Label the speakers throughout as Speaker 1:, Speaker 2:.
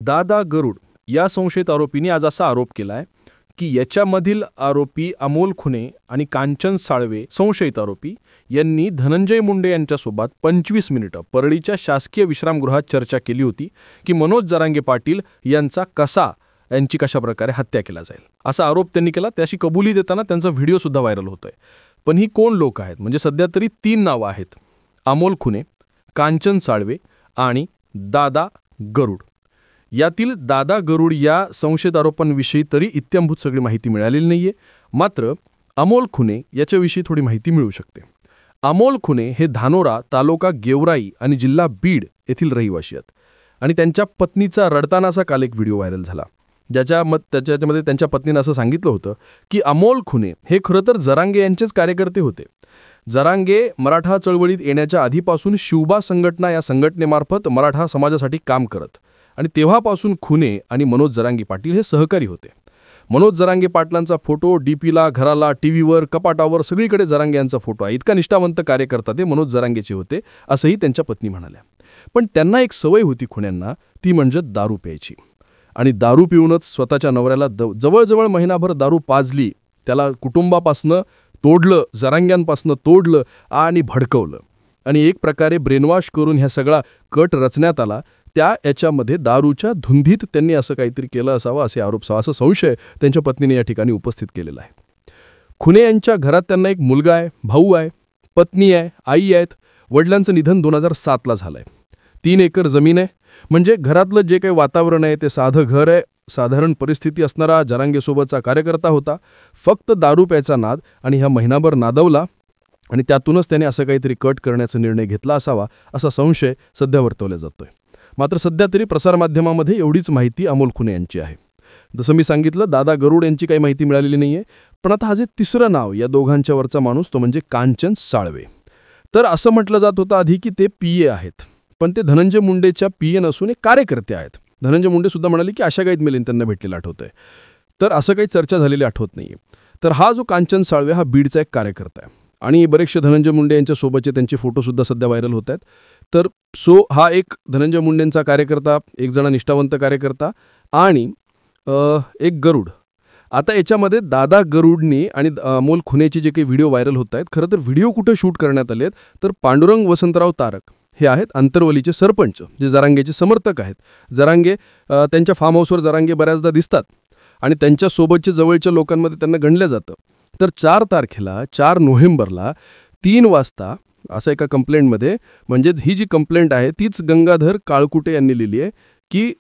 Speaker 1: दादा गरुड या संशयित आरोपींनी आज असा आरोप केलाय की याच्यामधील आरोपी अमोल खुने आणि कांचन साळवे संशयित आरोपी यांनी धनंजय मुंडे यांच्यासोबत 25 मिनिटं परळीच्या शासकीय विश्रामगृहात चर्चा केली होती की मनोज जरांगे पाटील यांची कशा प्रकारे हत्या केला जाईल असा आरोप त्यांनी केला। त्याची कबुली देताना त्यांचा व्हिडिओ सुद्धा व्हायरल होतोय। पण ही कोण लोक आहेत? म्हणजे सध्या तरी 3 नावं आहेत, अमोल खुने, कांचन साळवे आणि दादा गरुड। यातील दादा गरुड या संशयित आरोपांविषयी तरी इत्थंभूत सगळी माहिती मिळालेली नाहीये, मात्र अमोल खुने याच्याविषयी थोडी माहिती मिळू शकते। अमोल खुने हे धानोरा, तालुका गेवराई आणि जिल्हा बीड येथील रहिवासी आहेत आणि त्यांच्या पत्नीचा रडतानाचा काल एक व्हिडिओ व्हायरल झाला त्याच्यामध्ये त्यांच्या पत्नीने असं सांगितलं होतं की अमोल खुने हे खरं तर जरांगे यांचेच कार्यकर्ते होते। जरांगे मराठा चळवळीत येण्याच्या आधीपासून शिवबा संघटना या संघटनेमार्फत मराठा समाजासाठी काम करत आणि तेव्हापासून खुने आणि मनोज जरांगे पाटील हे सहकारी होते। मनोज जरांगे पाटलांचा फोटो डीपीला, घराला, टीव्हीवर, कपाटावर सगळीकडे जरांगे यांचा फोटो आहे। इतका निष्ठावंत कार्यकर्ता ते मनोज जरांगेचे होते असंही त्यांच्या पत्नी म्हणाल्या। पण त्यांना एक सवय होती खुन्यांना, ती म्हणजे दारू प्यायची आणि दारू पिऊनच स्वतःच्या नवऱ्याला जवळजवळ महिनाभर दारू पाजली, त्याला कुटुंबापासनं तोडलं, जरांग्यांपासनं तोडलं आणि भडकवलं आणि एक प्रकारे ब्रेनवॉश करून ह्या सगळा कट रचण्यात आला। याच्यामध्ये दारूच्या धुंदीत त्यांनी असं काहीतरी केलं असावं असे आरोप, असा संशय त्यांच्या पत्नीने या ठिकाणी उपस्थित केलेला आहे। खुने यांच्या घरात त्यांना एक मुलगा आहे, भाऊ आहे, पत्नी आहे, आई आहेत। वडिलांचं निधन 2007ला झालंय। 3 एकर जमीन आहे, म्हणजे घरातलं जे काही वातावरण आहे ते साधं घर आहे, साधारण परिस्थिती असणारा जरांगेसोबतचा कार्यकर्ता होता। फक्त दारू प्यायचा नाद आणि ह्या महिनाभर नादवला आणि त्यातूनच त्याने असं काहीतरी कट करण्याचा निर्णय घेतला असावा असा संशय सध्या वर्तवला जातोय। मात्र सध्या तरी प्रसारमाध्यमामध्ये एवढीच माहिती अमोल खुने यांची आहे। जसं मी सांगितलं, दादा गरुड यांची काही माहिती मिळालेली नाहीये। पण आता हा जे तिसरं नाव या दोघांच्या वरचा माणूस तो म्हणजे कांचन साळवे। तर असं म्हटलं जात होतं आधी की ते पीए आहेत, पण ते धनंजय मुंडेच्या पीए नसून एक कार्यकर्ते आहेत। धनंजय मुंडे सुद्धा म्हणाले की आशागाईत मिलिंद त्यांना भेटलेलं आठवतंय, तर असं काही चर्चा झालेली आठवत नाहीये। तर हा जो कांचन साळवे हा बीडचा एक कार्यकर्ता आहे आणि बरेचसे धनंजय मुंडे यांच्या सोबतचे त्यांचे फोटो सुद्धा सध्या व्हायरल होत आहेत। तर हा एक धनंजय मुंडेंचा कार्यकर्ता, एक जण निष्ठावंत कार्यकर्ता आणि एक गरुड। आता याच्यामध्ये दादा गरुडनी आणि अमोल खुनेचे जे काही व्हिडिओ व्हायरल होत आहेत, खरं तर व्हिडिओ कुठे शूट करण्यात आले आहेत तर पांडुरंग वसंतराव तारक हे आहेत अंतरवलीचे सरपंच, जे जरांगेचे समर्थक आहेत। जरांगे त्यांच्या फार्म हाऊसवर जरांगे बऱ्याचदा दिसतात आणि त्यांच्या सोबतच्या जवळच्या लोकांमध्ये त्यांना गणलं जातं। तर 4 तारखेला 4 नोव्हेंबरला 3 वाजता असं एका कंप्लेंटमध्ये, म्हणजे ही जी कंप्लेंट आहे तीच गंगाधर काळकुटे यांनी लिहिली आहे की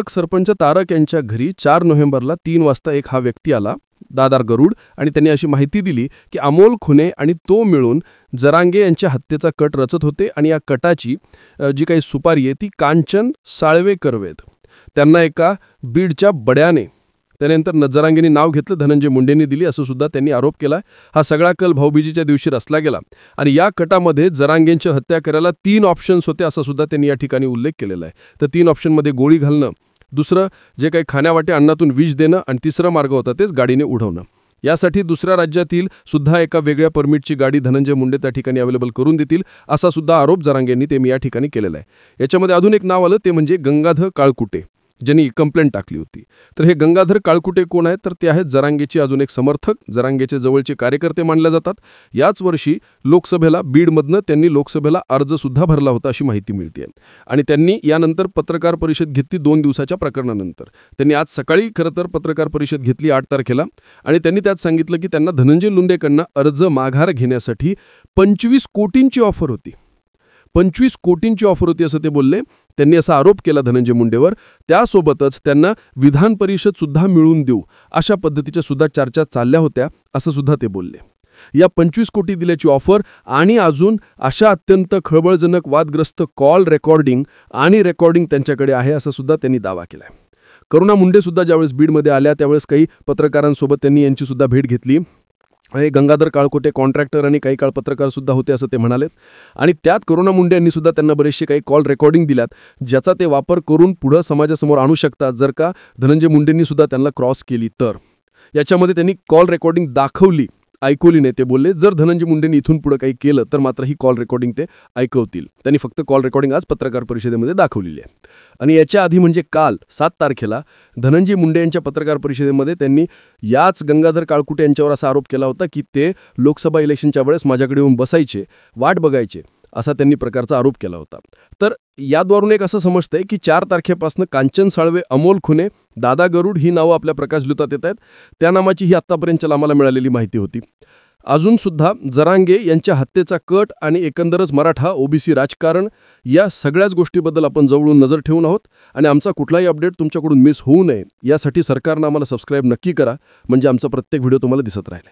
Speaker 1: सरपंच तारक यांच्या घरी 4 नोव्हेंबरला 3 वाजता एक हा व्यक्ती आला, दादा गरुड, आणि त्यांनी अशी माहिती दिली की अमोल खुने आणि तो मिळून जरांगे यांच्या हत्येचा कट रचत होते आणि या कटाची जी काही सुपारी आहे ती कांचन साळवे करवेत। त्यांना एका बीडच्या बड्याने त्यानंतर जरांगेंनी नाव घेतलं, धनंजय मुंडेंनी दिली असं सुद्धा त्यांनी आरोप केला। हा सगळा कल भाऊबीजेच्या दिवशी रचला गेला आणि या कटामध्ये जरांगेंची हत्या करायला 3 ऑप्शन्स होते असा सुद्धा त्यांनी या ठिकाणी उल्लेख केलेला आहे। तर 3 ऑप्शनमध्ये गोळी घालणं, दुसरं जे काही खाण्यावाटे अन्नातून विष देणं आणि तिसरा मार्ग होता तेच गाडीने उडवणं। यासाठी दुसऱ्या राज्यातील सुद्धा एका वेगळ्या परमिटची गाडी धनंजय मुंडे त्या ठिकाणी अवेलेबल करून देतील असा सुद्धा आरोप जरांगेंनी ते मी या ठिकाणी केलेला आहे। याच्यामध्ये अजून एक नाव आलं, ते म्हणजे गंगाधर काळकुटे, ज्यांनी कंप्लेंट टाकली होती। तर हे गंगाधर काळकुटे कोण आहेत तर ते आहेत जरांगेचे अजून एक समर्थक, जरांगेचे जवळचे कार्यकर्ते मानले जातात। याच वर्षी लोकसभेला बीडमधनं त्यांनी लोकसभेला अर्ज सुद्धा भरला होता अशी माहिती मिळते आणि त्यांनी यानंतर पत्रकार परिषद घेतली 2 दिवसाच्या प्रकरणानंतर। त्यांनी आज सकाळी खरं तर पत्रकार परिषद घेतली 8 तारखेला आणि त्यांनी त्यात सांगितलं की त्यांना धनंजय मुंडेकडनं अर्ज माघार घेण्यासाठी 25 कोटींची ऑफर होती। 25 कोटींची ऑफर होती असं ते बोलले। त्यांनी असा आरोप केला धनंजय मुंडेवर। त्यासोबतच त्यांना विधान परिषद सुद्धा मिळवून देऊ अशा पद्धतीच्या सुद्धा चर्चा चालल्या होत्या असं सुद्धा ते बोलले। या 25 कोटी दिल्याची ऑफर आणि अजून अशा अत्यंत खळबळजनक वादग्रस्त कॉल रेकॉर्डिंग त्यांच्याकडे आहे असं सुद्धा त्यांनी दावा केलाय। करुणा मुंडे सुद्धा ज्यावेळेस बीडमध्ये आल्या त्यावेळेस काही पत्रकारांसोबत त्यांनी यांची सुद्धा भेट घेतली। गंगाधर काळकुटे कॉन्ट्रॅक्टर आणि काही काळ पत्रकार सुद्धा होते असं ते म्हणालेत आणि त्यात करुणा मुंडे यांनी सुद्धा त्यांना बरेचसे काही कॉल रेकॉर्डिंग दिल्यात, ज्याचा ते वापर करून पुढे समाजासमोर आणू शकतात जर का धनंजय मुंडेंनी सुद्धा त्यांना क्रॉस केली तर। याच्यामध्ये त्यांनी कॉल रेकॉर्डिंग दाखवली
Speaker 2: ऐकवली नाही. ते बोलले जर धनंजय मुंडेंनी इथून पुढे काही केलं तर मात्र ही कॉल रेकॉर्डिंग ते ऐकवतील. त्यांनी फक्त कॉल रेकॉर्डिंग आज पत्रकार परिषदेमध्ये दाखवलेली आहे. आणि याच्या आधी म्हणजे काल 7 तारखेला धनंजय मुंडे यांच्या पत्रकार परिषदेमध्ये त्यांनी याच गंगाधर काळकुटे यांच्यावर असा आरोप केला होता की ते लोकसभा इलेक्शनच्या वेळेस माझ्याकडे येऊन बसायचे, वाट बघायचे, असा त्यांनी प्रकारचा आरोप केला होता. तर याद्वारून एक असं समजतंय की 4 तारखेपासून कांचन साळवे, अमोल खुने, दादा गरुड ही नावं आपल्या प्रकाशलुतात येत आहेत. त्या नामाची ही आत्तापर्यंतच्या आम्हाला मिळालेली माहिती होती. अजून सुद्धा जरांगे यांच्या हत्येचा कट आणि एकंदरच मराठा ओबीसी राजकारण या सगळ्याच गोष्टीबद्दल आपण जवळून नजर ठेवून आहोत. आणि आमचा कुठलाही अपडेट तुमच्याकडून मिस होऊ नये यासाठी सरकारनं आम्हाला सबस्क्राईब नक्की करा, म्हणजे आमचा प्रत्येक व्हिडिओ तुम्हाला दिसत राहील.